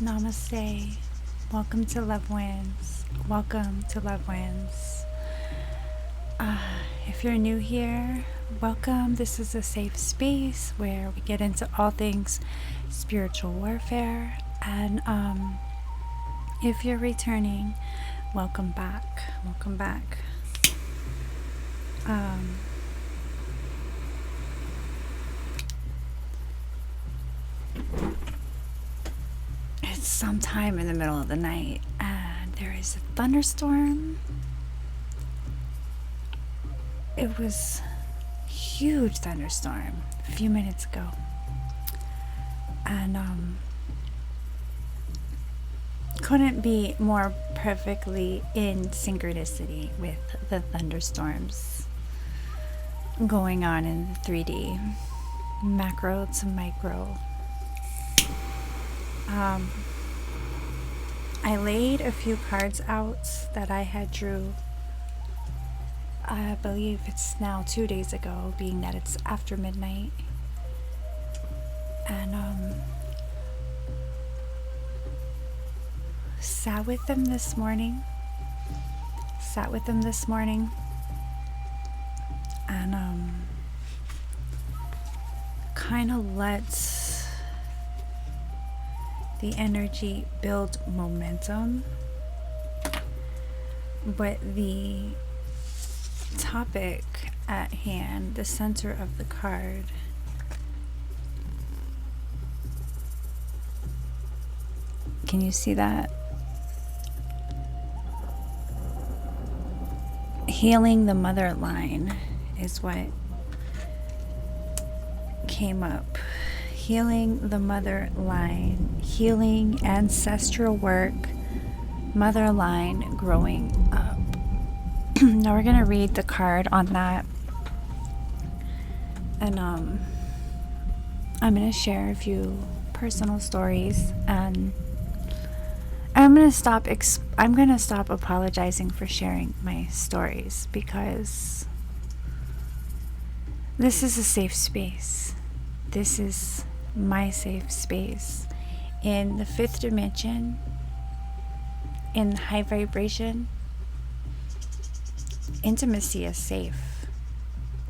Namaste. Welcome to Love Wins. Welcome to Love Wins. If you're new here, welcome. This is a safe space where we get into all things spiritual warfare. And if you're returning, welcome back. Welcome back. It's sometime in the middle of the night and there is a thunderstorm. It was a huge thunderstorm a few minutes ago. And couldn't be more perfectly in synchronicity with the thunderstorms going on in the 3D, macro to micro. I laid a few cards out that I had drew. I believe it's now 2 days ago, being that it's after midnight. And sat with them this morning. And kind of let the energy build momentum. But the topic at hand, the center of the card, can you see that? Healing the mother line is what came up. Healing the mother line, healing ancestral work, mother line growing up. Now we're going to read the card on that. And I'm going to share a few personal stories, and I'm going to stop apologizing for sharing my stories, because this is a safe space. This is my safe space. In the fifth dimension, in high vibration, intimacy is safe.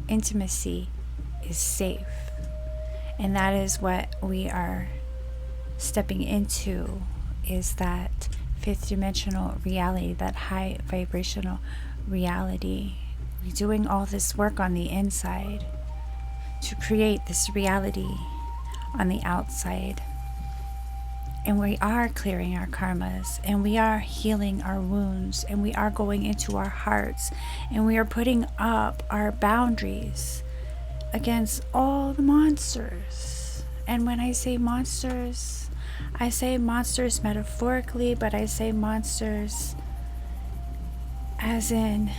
Intimacy is safe. And that is what we are stepping into, is that fifth dimensional reality, that high vibrational reality. We're doing all this work on the inside to create this reality on the outside. And we are clearing our karmas, and we are healing our wounds, and we are going into our hearts, and we are putting up our boundaries against all the monsters. And when I say monsters metaphorically, but I say monsters as in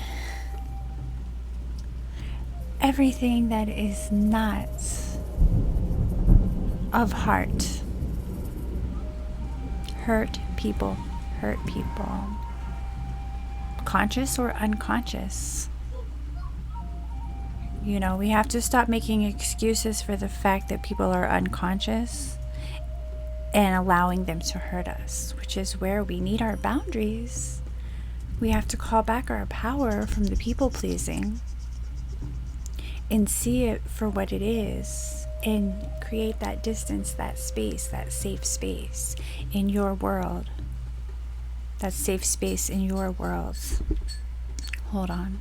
everything that is not of heart. Hurt people. Conscious or unconscious. You know, we have to stop making excuses for the fact that people are unconscious and allowing them to hurt us, which is where we need our boundaries. We have to call back our power from the people pleasing and see it for what it is, and create that distance, that space, that safe space in your world. That safe space in your world. Hold on.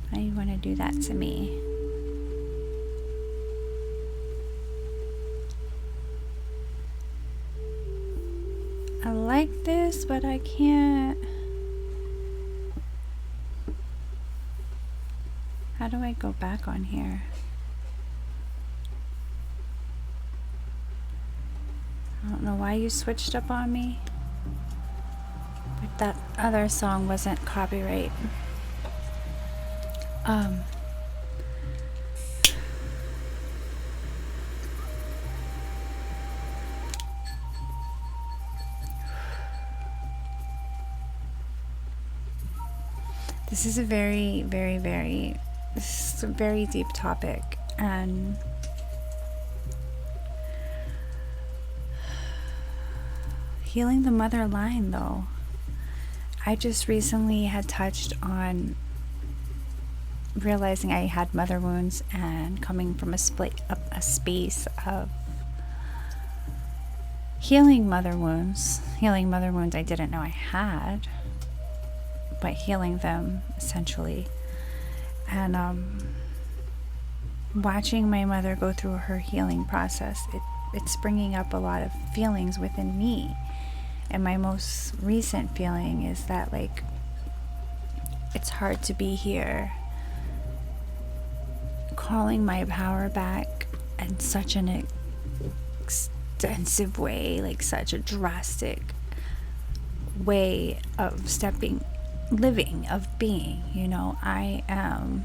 Why do you want to do that to me? I like this, but I can't. How do I go back on here? I don't know why you switched up on me, but that other song wasn't copyright. This is a very, very, very, this is a very deep topic, and Healing the mother line, though. I just recently had touched on realizing I had mother wounds and coming from a space of healing mother wounds I didn't know I had, but healing them essentially. And watching my mother go through her healing process, it's bringing up a lot of feelings within me. And my most recent feeling is that, like, it's hard to be here calling my power back in such an extensive way, like such a drastic way of living, of being. I am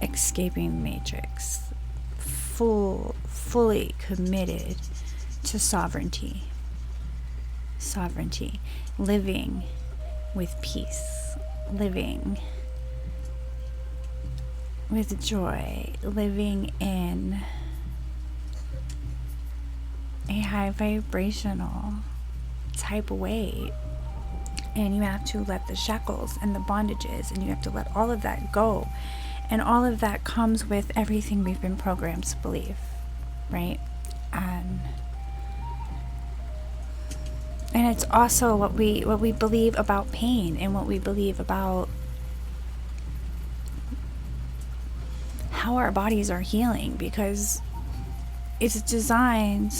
escaping the matrix, fully committed to sovereignty, living with peace, living with joy, living in a high vibrational type of way. And you have to let the shackles and the bondages, and you have to let all of that go. And all of that comes with everything we've been programmed to believe, right? And it's also what we believe about pain, and what we believe about how our bodies are healing, because it's designed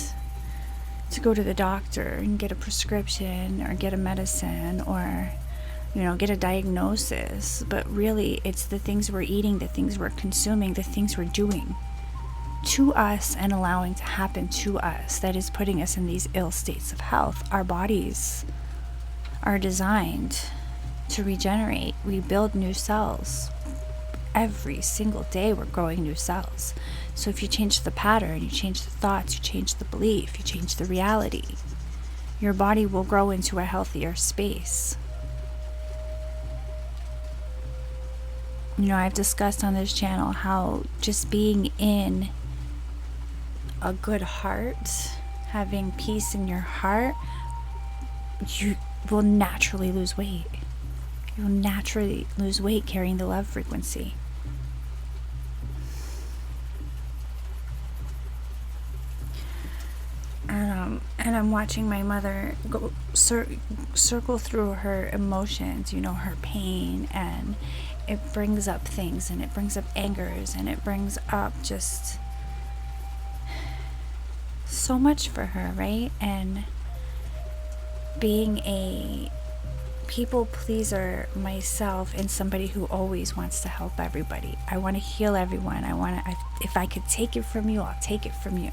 to go to the doctor and get a prescription or get a medicine or get a diagnosis. But really, it's the things we're eating, the things we're consuming, the things we're doing to us and allowing to happen to us that is putting us in these ill states of health. Our bodies are designed to regenerate. We build new cells. Every single day we're growing new cells. So if you change the pattern, you change the thoughts, you change the belief, you change the reality, your body will grow into a healthier space. I've discussed on this channel how just being in a good heart, having peace in your heart, you will naturally lose weight. You'll naturally lose weight carrying the love frequency. And I'm watching my mother go circle through her emotions, her pain, and it brings up things, and it brings up angers, and it brings up just so much for her, right? And being a people pleaser myself, and somebody who always wants to help everybody. I want to heal everyone. If I could take it from you, I'll take it from you.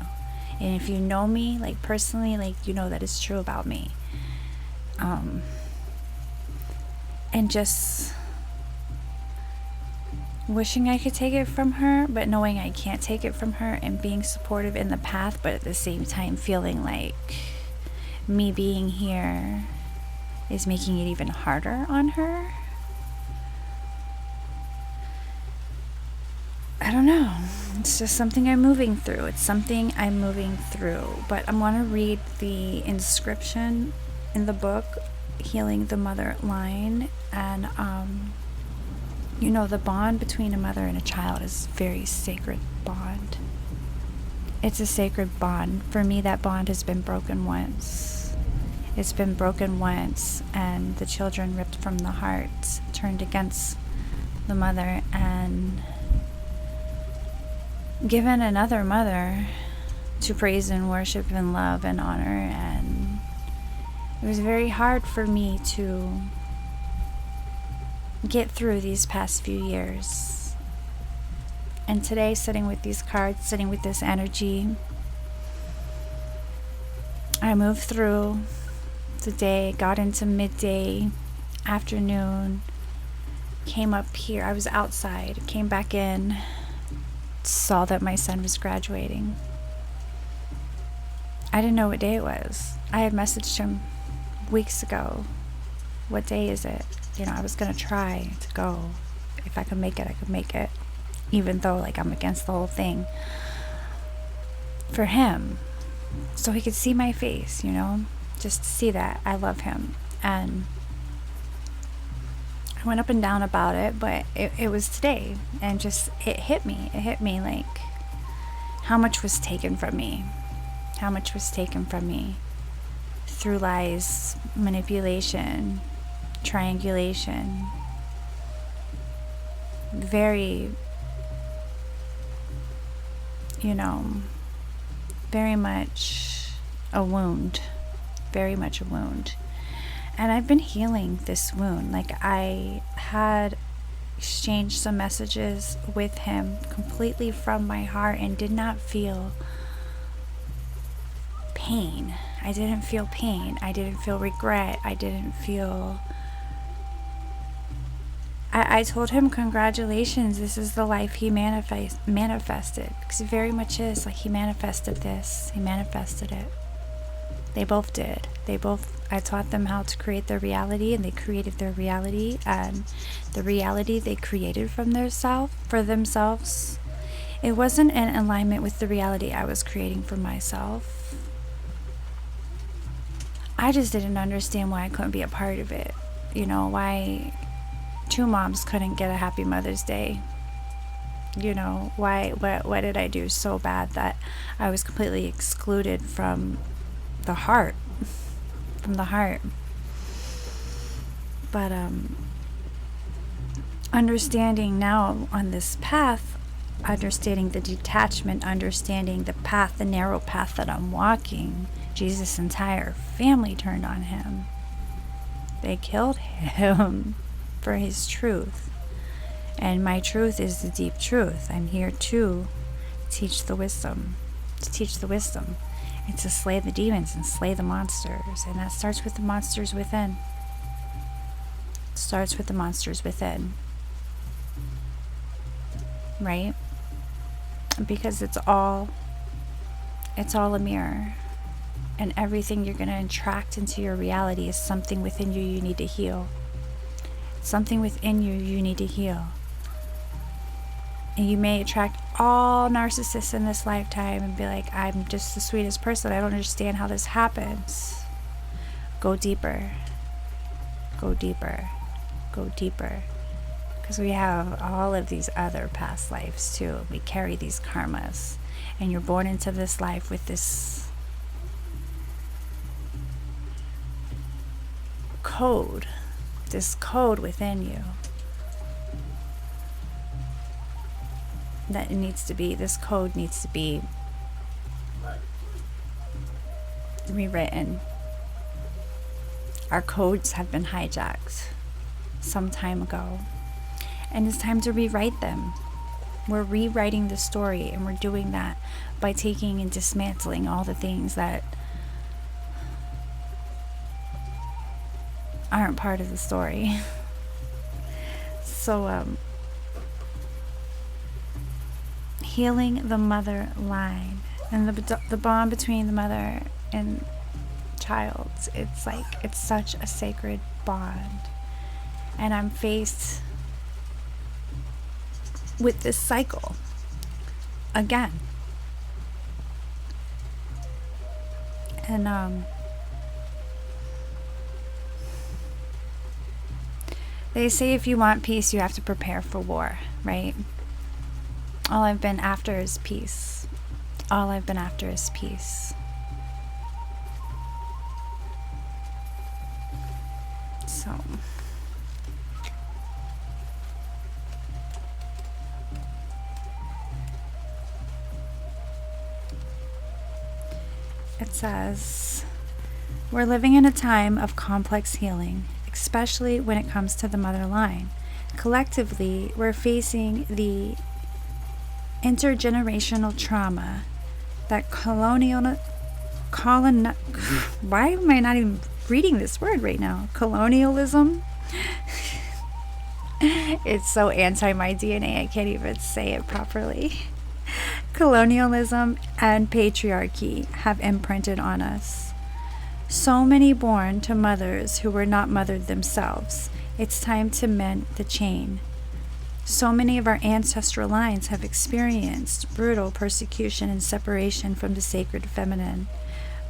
And if you know me, like personally, like that is true about me. And just wishing I could take it from her, but knowing I can't take it from her, and being supportive in the path, but at the same time feeling like me being here is making it even harder on her. I don't know. It's just something I'm moving through. But I'm going to read the inscription in the book, Healing the Mother Line. And, the bond between a mother and a child is a very sacred bond. It's a sacred bond. For me, that bond has been broken once. It's been broken once, and the children ripped from the heart, turned against the mother, and given another mother to praise and worship and love and honor. And it was very hard for me to get through these past few years. And today, sitting with these cards, sitting with this energy, I moved through the day, got into midday, afternoon, came up here. I was outside, came back in, saw that my son was graduating. I didn't know what day it was. I had messaged him weeks ago. What day is it? I was going to try to go. If I could make it, I could make it. Even though, I'm against the whole thing. For him. So he could see my face, just to see that I love him. And I went up and down about it, but it was today, and just it hit me like how much was taken from me, through lies, manipulation, triangulation. Very, very much a wound. And I've been healing this wound. Like, I had exchanged some messages with him completely from my heart and did not feel pain. I didn't feel pain. I didn't feel regret. I didn't feel... I told him, congratulations, this is the life he manifested. Because it very much is. Like, he manifested this. He manifested it. They both did. I taught them how to create their reality, and they created their reality. And the reality they created for themselves, it wasn't in alignment with the reality I was creating for myself. I just didn't understand why I couldn't be a part of it. Why two moms couldn't get a happy Mother's Day. What did I do so bad that I was completely excluded from the heart? But understanding now on this path, understanding the detachment, understanding the path, the narrow path that I'm walking, Jesus' entire family turned on him. They killed him for his truth. And my truth is the deep truth. I'm here to teach the wisdom. And to slay the demons and slay the monsters. And that starts with the monsters within. Right? Because it's all a mirror. And everything you're going to attract into your reality is something within you need to heal. Something within you need to heal. And you may attract all narcissists in this lifetime and be like, I'm just the sweetest person. I don't understand how this happens. Go deeper. Because we have all of these other past lives too. We carry these karmas. And you're born into this life with this code within you this code needs to be rewritten. Our codes have been hijacked some time ago, and it's time to rewrite them. We're rewriting the story, and we're doing that by taking and dismantling all the things that aren't part of the story. So, healing the mother line and the bond between the mother and child. It's such a sacred bond. And I'm faced with this cycle again. And, they say if you want peace, you have to prepare for war, right? All I've been after is peace. So, it says, we're living in a time of complex healing, especially when it comes to the mother line. Collectively, we're facing the intergenerational trauma that why am I not even reading this word right now? Colonialism? It's so anti my DNA, I can't even say it properly. Colonialism and patriarchy have imprinted on us. So many born to mothers who were not mothered themselves. It's time to mend the chain. So many of our ancestral lines have experienced brutal persecution and separation from the sacred feminine.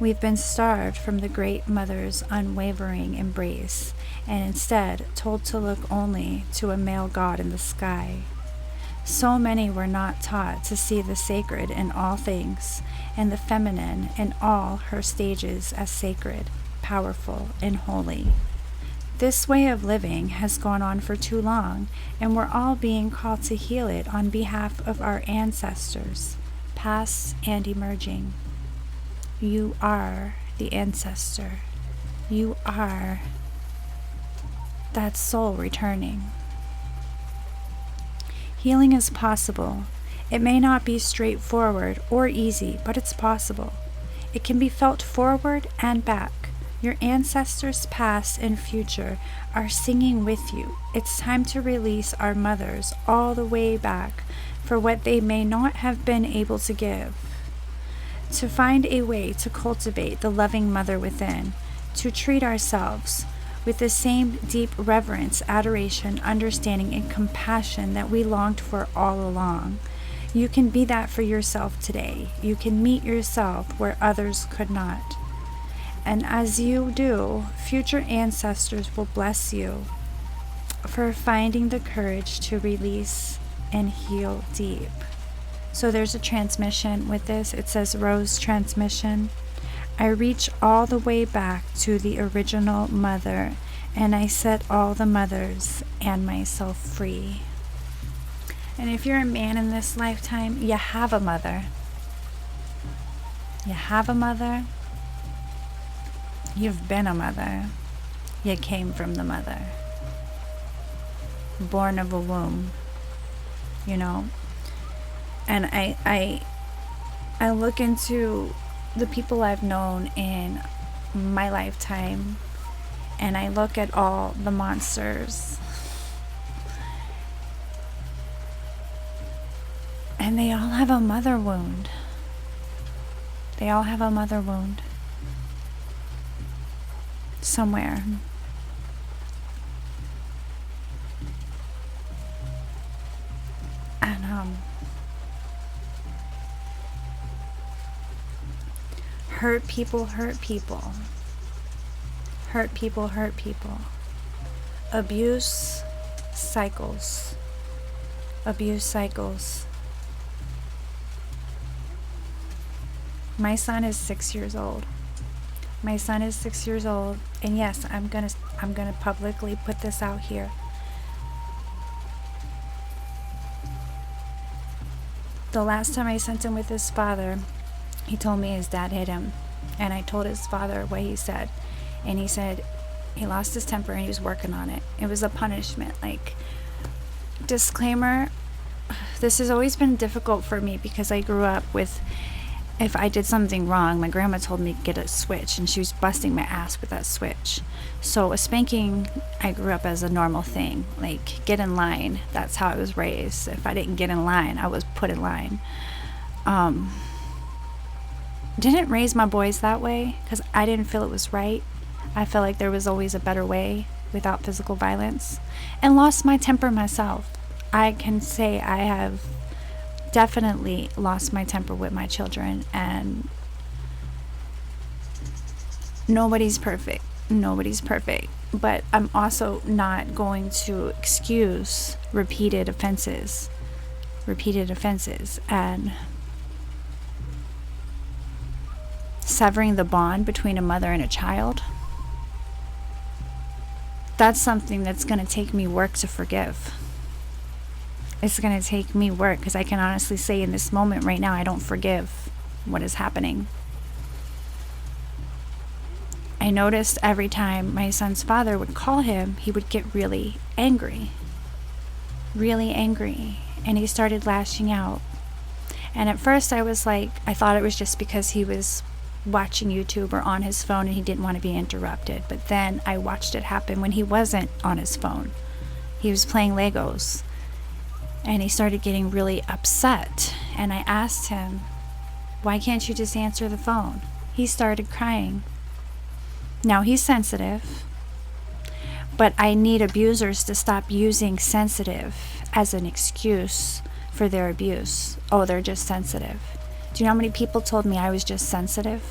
We've been starved from the Great Mother's unwavering embrace, and instead told to look only to a male god in the sky. So many were not taught to see the sacred in all things, and the feminine in all her stages as sacred, powerful, and holy. This way of living has gone on for too long, and we're all being called to heal it on behalf of our ancestors, past and emerging. You are the ancestor. You are that soul returning. Healing is possible. It may not be straightforward or easy, but it's possible. It can be felt forward and back. Your ancestors past and future are singing with you. It's time to release our mothers all the way back for what they may not have been able to give. To find a way to cultivate the loving mother within, to treat ourselves with the same deep reverence, adoration, understanding, and compassion that we longed for all along. You can be that for yourself today. You can meet yourself where others could not. And as you do, future ancestors will bless you for finding the courage to release and heal deep. So there's a transmission with this. It says Rose transmission. I reach all the way back to the original mother, and I set all the mothers and myself free. And if you're a man in this lifetime, you have a mother. You have a mother. You've been a mother. You came from the mother. Born of a womb. You know? And I look into the people I've known in my lifetime, and I look at all the monsters, and they all have a mother wound. They all have a mother wound somewhere. And hurt people hurt people. Hurt people hurt people. Abuse cycles. Abuse cycles. My son is 6 years old. My son is 6 years old, and yes, I'm gonna publicly put this out here. The last time I sent him with his father, he told me his dad hit him, and I told his father what he said, and he said he lost his temper and he was working on it. It was a punishment. Like, disclaimer, this has always been difficult for me because I grew up with, if I did something wrong, my grandma told me to get a switch, and she was busting my ass with that switch. So a spanking, I grew up as a normal thing. Like, get in line. That's how I was raised. If I didn't get in line, I was put in line. Didn't raise my boys that way because I didn't feel it was right. I felt like there was always a better way without physical violence, and lost my temper myself. I can say I have definitely lost my temper with my children, and nobody's perfect. Nobody's perfect. But I'm also not going to excuse repeated offenses. And severing the bond between a mother and a child, that's something that's going to take me work to forgive. It's going to take me work, because I can honestly say in this moment right now, I don't forgive what is happening. I noticed every time my son's father would call him, he would get really angry. And he started lashing out. And at first I was like, I thought it was just because he was watching YouTube or on his phone and he didn't want to be interrupted. But then I watched it happen when he wasn't on his phone. He was playing Legos. And he started getting really upset. And I asked him, why can't you just answer the phone? He started crying. Now, he's sensitive, but I need abusers to stop using sensitive as an excuse for their abuse. Oh, they're just sensitive. Do you know how many people told me I was just sensitive?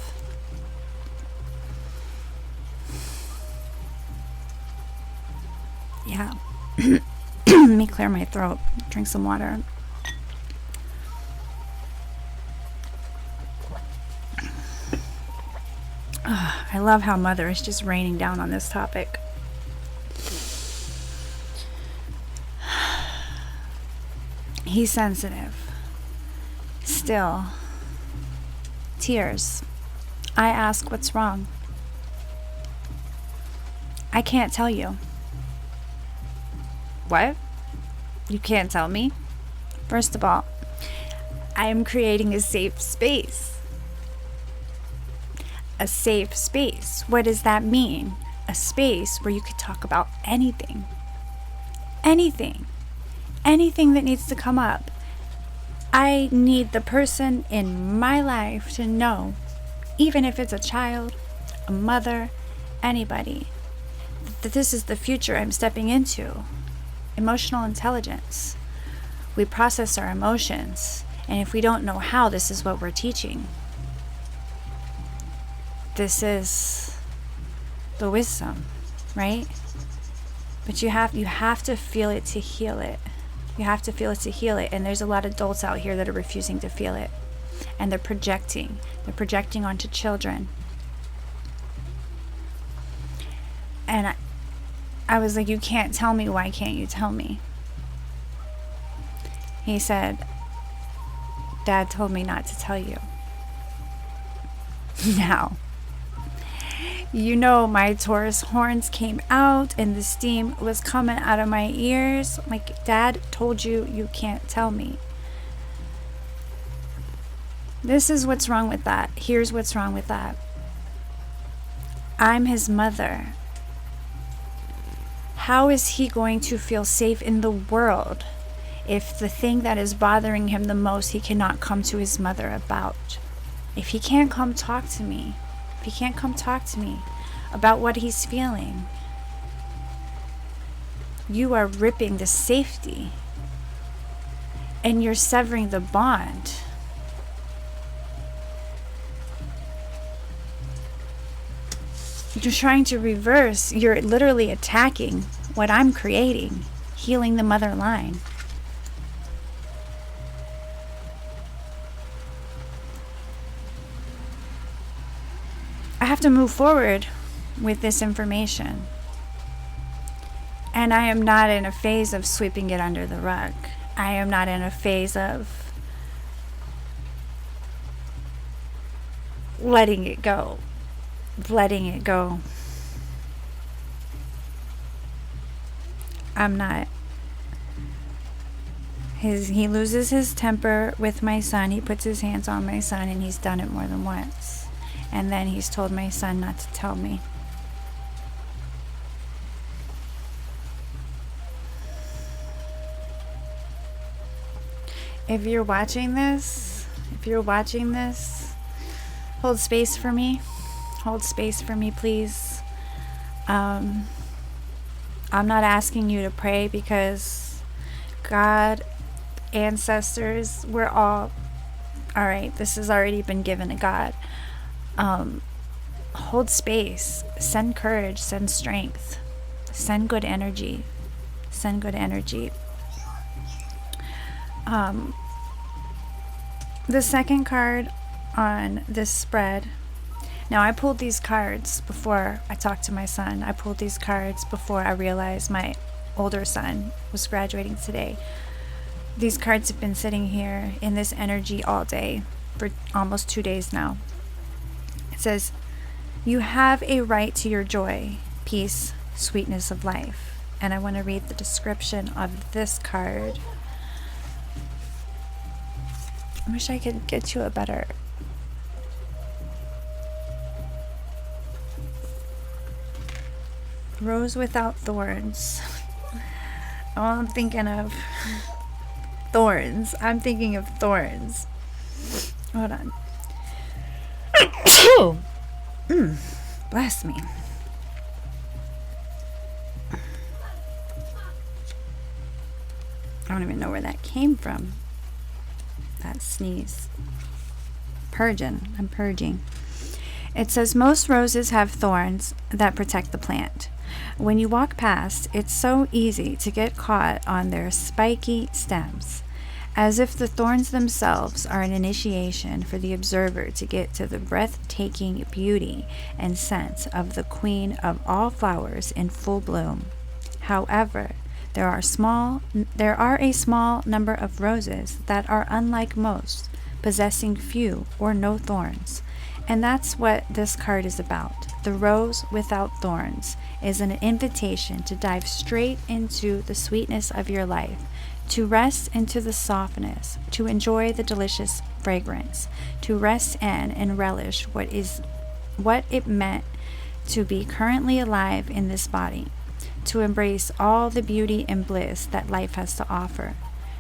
Yeah. Let me clear my throat. Drink some water. I love how Mother is just raining down on this topic. He's sensitive. Still. Tears. I ask what's wrong. I can't tell you. What? You can't tell me? First of all, I am creating a safe space. A safe space. What does that mean? A space where you could talk about anything. Anything. Anything that needs to come up. I need the person in my life to know, even if it's a child, a mother, anybody, that this is the future I'm stepping into. Emotional intelligence. We process our emotions, and if we don't know how, this is what we're teaching. This is the wisdom, right? But you have to feel it to heal it. You have to feel it to heal it. And there's a lot of adults out here that are refusing to feel it. And they're projecting. They're projecting onto children. And I was like, you can't tell me. Why can't you tell me? He said, Dad told me not to tell you. Now, you know, my Taurus horns came out and the steam was coming out of my ears. Like, Dad told you, you can't tell me. This is what's wrong with that. Here's what's wrong with that. I'm his mother. How is he going to feel safe in the world if the thing that is bothering him the most he cannot come to his mother about? If he can't come talk to me, if he can't come talk to me about what he's feeling, you are ripping the safety and you're severing the bond. You're trying to reverse. You're literally attacking what I'm creating, healing the mother line. I have to move forward with this information. And I am not in a phase of sweeping it under the rug. I am not in a phase of letting it go. Letting it go. I'm not. He loses his temper with my son. He puts his hands on my son, and he's done it more than once. And then he's told my son not to tell me. If you're watching this, hold space for me. Hold space for me, please. I'm not asking you to pray because God, ancestors, we're all right. This has already been given to God. Hold space. Send courage. Send strength. Send good energy. Send good energy. The second card on this spread. Now, I pulled these cards before I talked to my son. I pulled these cards before I realized my older son was graduating today. These cards have been sitting here in this energy all day for almost 2 days now. It says, you have a right to your joy, peace, sweetness of life. And I want to read the description of this card. I wish I could get you a better... Rose without thorns. Oh, I'm thinking of thorns. I'm thinking of thorns. Hold on. Bless me. I don't even know where that came from. That sneeze. Purging. I'm purging. It says most roses have thorns that protect the plant. When you walk past, it's so easy to get caught on their spiky stems, as if the thorns themselves are an initiation for the observer to get to the breathtaking beauty and scent of the queen of all flowers in full bloom. However, there are a small number of roses that are unlike most, possessing few or no thorns. And that's what this card is about. The rose without thorns is an invitation to dive straight into the sweetness of your life, to rest into the softness, to enjoy the delicious fragrance, to rest in and relish what it meant to be currently alive in this body, to embrace all the beauty and bliss that life has to offer.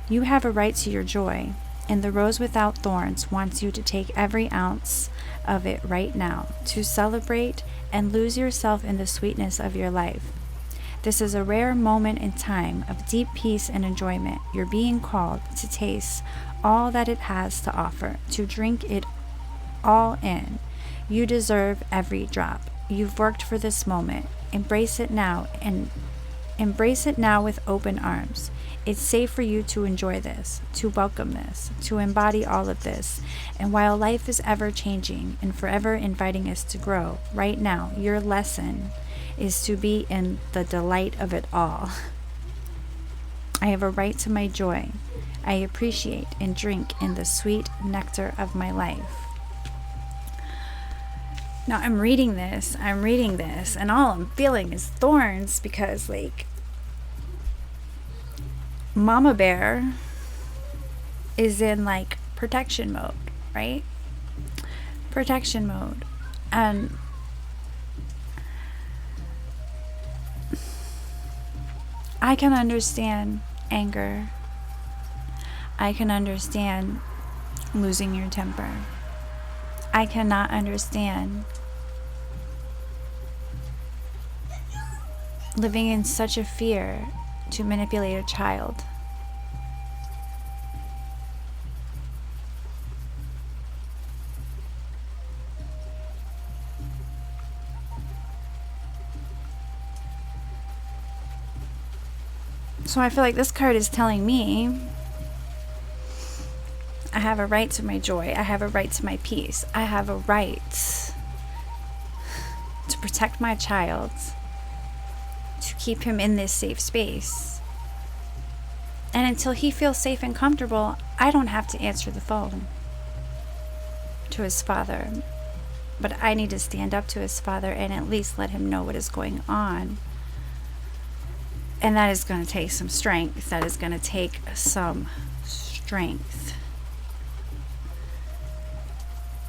You have a right to your joy, and the rose without thorns wants you to take every ounce of it right now, to celebrate and lose yourself in the sweetness of your life. This is a rare moment in time of deep peace and enjoyment. You're being called to taste all that it has to offer, to drink it all in. You deserve every drop. You've worked for this moment. Embrace it now, and embrace it now with open arms. It's safe for you to enjoy this, to welcome this, to embody all of this. And while life is ever changing and forever inviting us to grow, right now, your lesson is to be in the delight of it all. I have a right to my joy. I appreciate and drink in the sweet nectar of my life. Now I'm reading this, and all I'm feeling is thorns, because Mama Bear is in protection mode, right? Protection mode. And I can understand anger. I can understand losing your temper. I cannot understand living in such a fear to manipulate a child. So I feel like this card is telling me I have a right to my joy. I have a right to my peace. I have a right to protect my child, to keep him in this safe space. And until he feels safe and comfortable, I don't have to answer the phone to his father. But I need to stand up to his father and at least let him know what is going on. And that is going to take some strength. That is going to take some strength.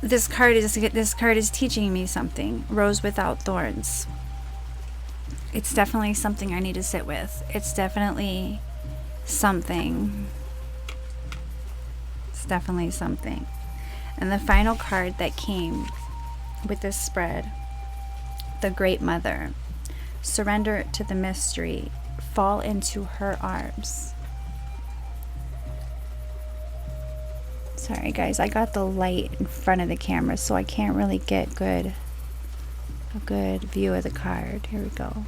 This card is teaching me something. Rose without thorns. It's definitely something I need to sit with. It's definitely something. It's definitely something. And the final card that came with this spread, the Great Mother. Surrender to the mystery. Fall into her arms. Sorry guys, I got the light in front of the camera, so I can't really get a good view of the card. Here we go.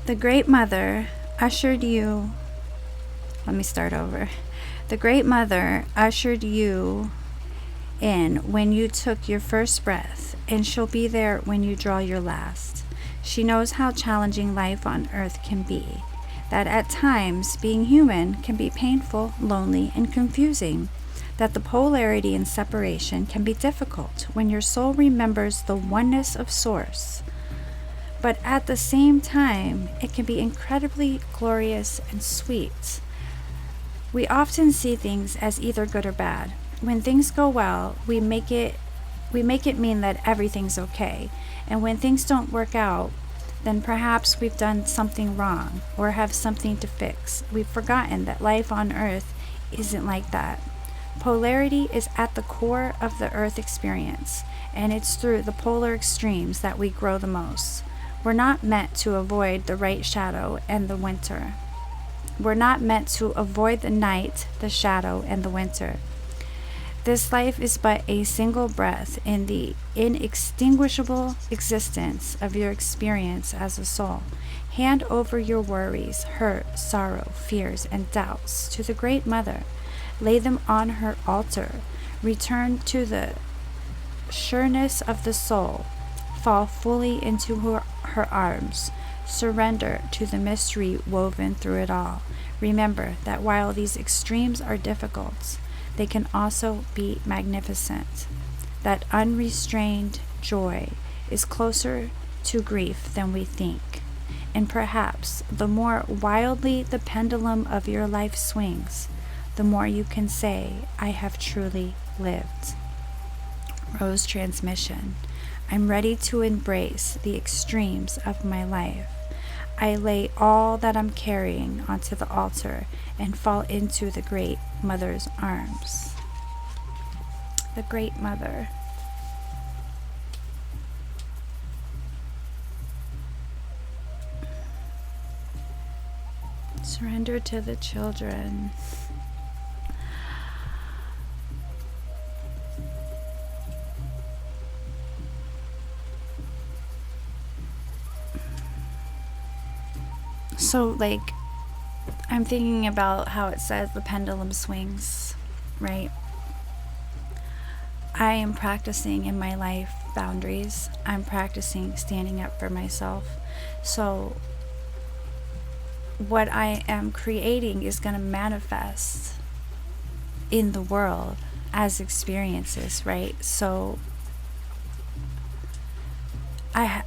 The Great Mother ushered you. Let me start over. The Great Mother ushered you in when you took your first breath, and she'll be there when you draw your last. She knows how challenging life on earth can be, that at times being human can be painful, lonely, and confusing, that the polarity and separation can be difficult when your soul remembers the oneness of Source. But at the same time, it can be incredibly glorious and sweet. We often see things as either good or bad. When things go well, we make it mean that everything's okay. And when things don't work out, then perhaps we've done something wrong or have something to fix. We've forgotten that life on Earth isn't like that. Polarity is at the core of the Earth experience, and it's through the polar extremes that we grow the most. We're not meant to avoid the right shadow and the winter. We're not meant to avoid the night, the shadow, and the winter. This life is but a single breath in the inextinguishable existence of your experience as a soul. Hand over your worries, hurt, sorrow, fears, and doubts to the Great Mother. Lay them on her altar. Return to the sureness of the soul. Fall fully into her arms. Surrender to the mystery woven through it all. Remember that while these extremes are difficult, they can also be magnificent. That unrestrained joy is closer to grief than we think. And perhaps the more wildly the pendulum of your life swings, the more you can say, I have truly lived. Rose transmission. I'm ready to embrace the extremes of my life. I lay all that I'm carrying onto the altar and fall into the Great Mother's arms. The Great Mother. Surrender to the children. So, like, I'm thinking about how it says the pendulum swings, right? I am practicing in my life boundaries. I'm practicing standing up for myself. So, what I am creating is going to manifest in the world as experiences, right? So, how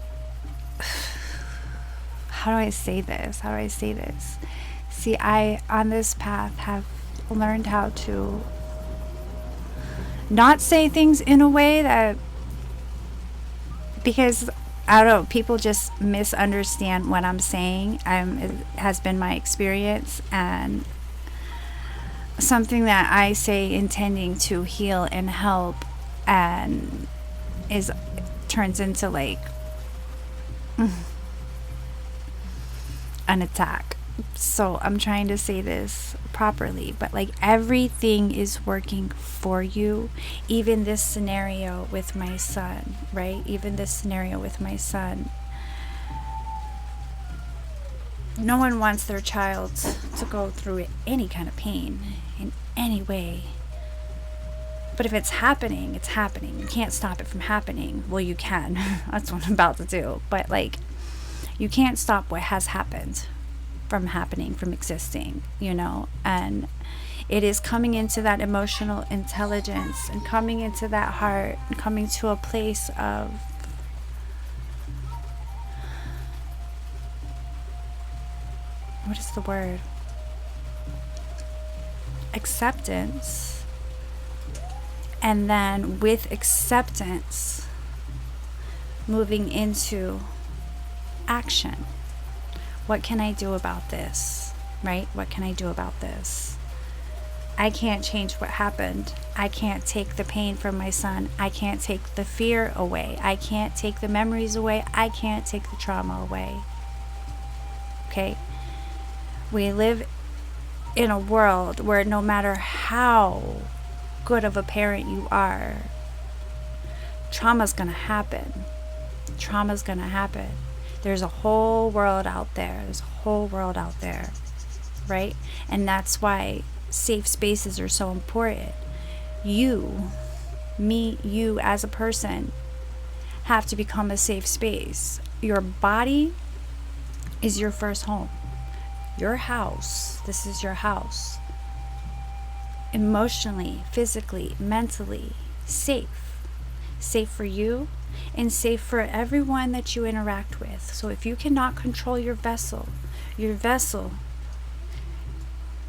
do I say this? See, I, on this path, have learned how to not say things in a way that, because, I don't know, people just misunderstand what I'm saying. It has been my experience, and something that I say intending to heal and help, and turns into like an attack. So I'm trying to say this properly, but like, everything is working for you. Even this scenario with my son, right? No one wants their child to go through any kind of pain in any way. But if it's happening, it's happening. You can't stop it from happening. Well, you can. That's what I'm about to do. But like, you can't stop what has happened from happening, from existing, and it is coming into that emotional intelligence and coming into that heart and coming to a place of what is the word? Acceptance. And then with acceptance, moving into action. What can I do about this? Right? What can I do about this? I can't change what happened. I can't take the pain from my son. I can't take the fear away. I can't take the memories away. I can't take the trauma away. Okay? We live in a world where no matter how good of a parent you are, trauma's gonna happen. There's a whole world out there. Right? And that's why safe spaces are so important. You as a person have to become a safe space. Your body is your first home. Your house, this is your house. Emotionally, physically, mentally, safe. Safe for you and safe for everyone that you interact with. So if you cannot control your vessel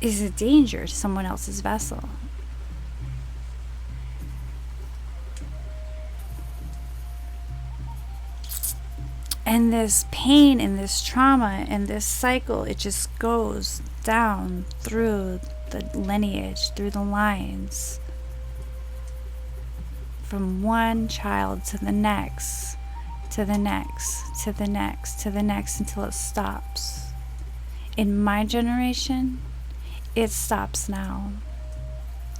is a danger to someone else's vessel. And this pain and this trauma and this cycle, it just goes down through the lineage, through the lines, from one child to the next, to the next, to the next, to the next, until it stops. In my generation, it stops now.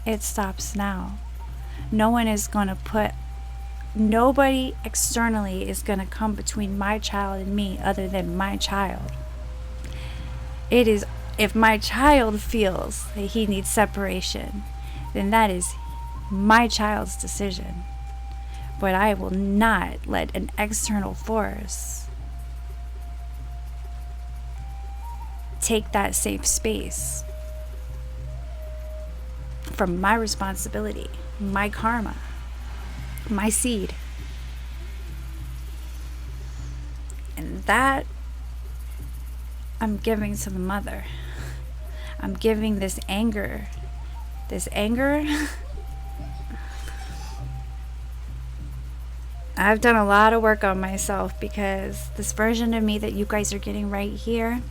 It stops now. No one is going to put, nobody externally is going to come between my child and me other than my child. It is, if my child feels that he needs separation, then that is my child's decision. But I will not let an external force take that safe space from my responsibility, my karma, my seed. And that I'm giving to the mother. I'm giving this anger. This anger. I've done a lot of work on myself, because this version of me that you guys are getting right here,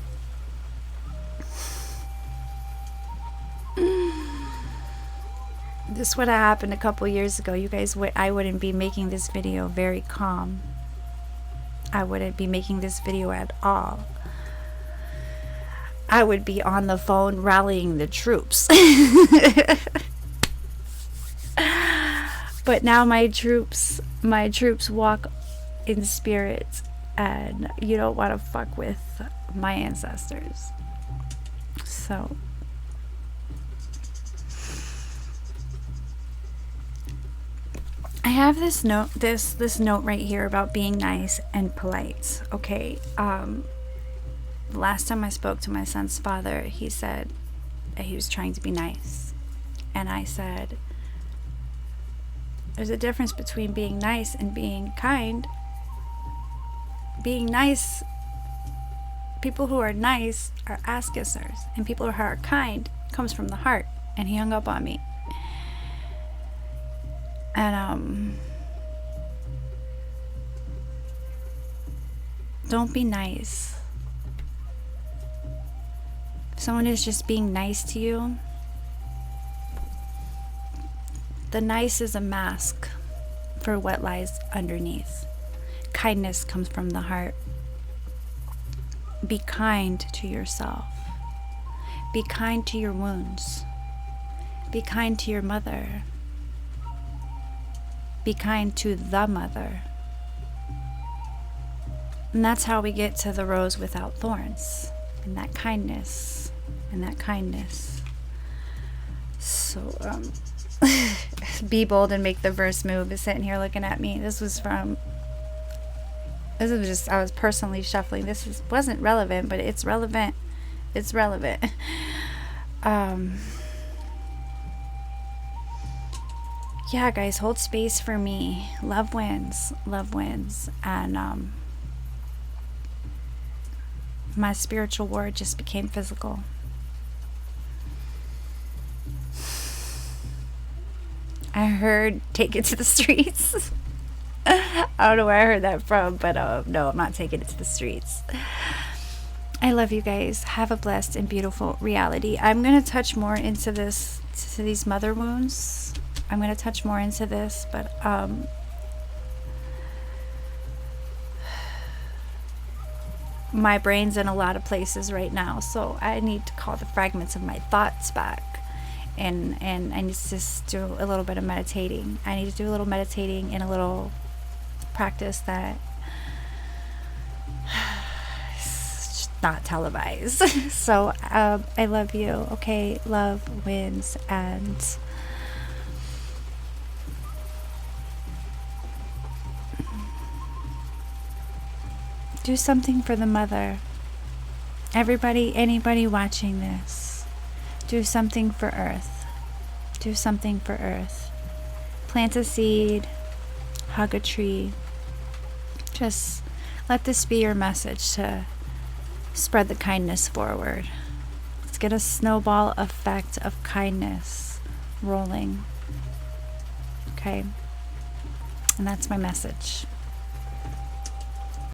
this would have happened a couple years ago. You guys I wouldn't be making this video very calm. I wouldn't be making this video at all. I would be on the phone rallying the troops. But now my troops walk in spirit, and you don't want to fuck with my ancestors. So I have this note, this note right here about being nice and polite. Okay, the last time I spoke to my son's father, he said that he was trying to be nice, and I said, there's a difference between being nice and being kind. Being nice, people who are nice are ass kissers, and people who are kind comes from the heart. And he hung up on me. And don't be nice. If someone is just being nice to you, the nice is a mask for what lies underneath. Kindness comes from the heart. Be kind to yourself. Be kind to your wounds. Be kind to your mother. Be kind to the mother. And that's how we get to the rose without thorns. And that kindness. And that kindness. So, be bold and make the verse move is sitting here looking at me. This was just, I was personally shuffling. Wasn't relevant, but it's relevant. It's relevant. Yeah, guys, hold space for me. Love wins. Love wins. And my spiritual war just became physical. I heard take it to the streets. I don't know where I heard that from, but no, I'm not taking it to the streets. I love you guys. Have a blessed and beautiful reality. I'm going to touch more into this, to these mother wounds. I'm going to touch more into this, but my brain's in a lot of places right now, so I need to call the fragments of my thoughts back. And I need to just do a little bit of meditating. I need to do a little meditating and a little practice that is not televised. So I love you. Okay, love wins. And do something for the mother. Everybody, anybody watching this, do something for Earth. Do something for Earth. Plant a seed. Hug a tree. Just let this be your message to spread the kindness forward. Let's get a snowball effect of kindness rolling. Okay? And that's my message.